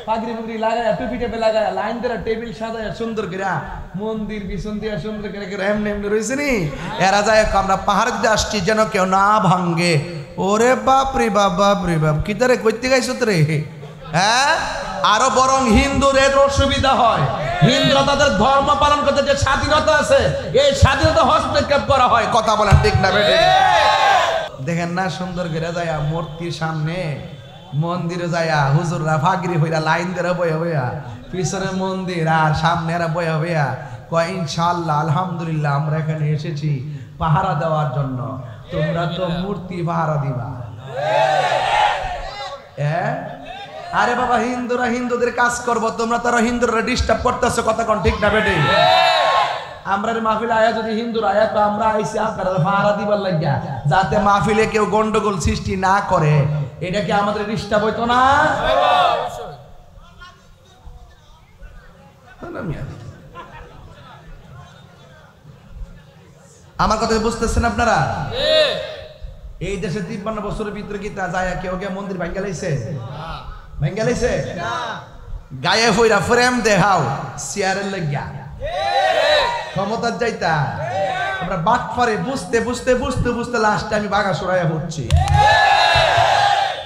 পাগড়ি পুগড়ি লাগায় টুপি টেপে লাগায় লাইন ধরে টেবিল সাজায় সুন্দর করে মন্দির পিছন দিয়ে সুন্দর করে এমনি এমনি রয়েছে নি এরা যায় আমরা পাহাড় দিয়ে আসছি যেন কেউ না ভাঙ্গে। ওরে বাপ রে বাপ, বাপ রে বাপ, কি তারে করতে গাইছ রে? হ্যাঁ, আরো বরং হিন্দুদের অসুবিধা হয়। হিন্দুরা তাদের ধর্ম পালন করতে যে স্বাধীনতা আছে, এই স্বাধীনতা হস্তক্ষেপ করা হয়। কথা বলেন ঠিক না বেটে? দেখেন না সুন্দর করে যায় মূর্তির সামনে মন্দিরে যায়া হুজুররা ফাগরি হইয়া লাইন ধরে বয়া বয়া পিছনে মন্দির আর সামনে এরা বয়া বয়া কয় ইনশাআল্লাহ আলহামদুলিল্লাহ আমরা এখানে এসেছি পাহারা দেওয়ার জন্য, তোমরা তো মূর্তি পাহারা দিবা। আরে বাবা, হিন্দুরা হিন্দুদের কাজ করবো, তোমরা তারা হিন্দুরা ডিস্টার্ব করতেছো। কথা কোন ঠিক না বেটে? আমরা মাহফিলে আয়া যদি হিন্দুরা আয়া তো আমরা আইসি আপনারা পাহারা দিবার লাগিয়া, যাতে মাহফিলে কেউ গন্ডগোল সৃষ্টি না করে। এটা কি আমাদের ডিস্টার্ব হইতো না? আমার কথা বুঝতেছেন আপনারা? এই দেশে 53 বছরের ভিতরে কি তা যায় কেউ কেউ মন্দির ভাঙ্গা লাইছে? ভাঙ্গা লাইছে? গায়ে ফইরা ফ্রেম দেখাও চেয়ারের লাগিয়া ক্ষমতার যাইতা আমরা বাট পারে বুঝতে বুঝতে বুঝতে বুঝতে লাস্টে আমি বাঘা সরাইয়া হচ্ছি।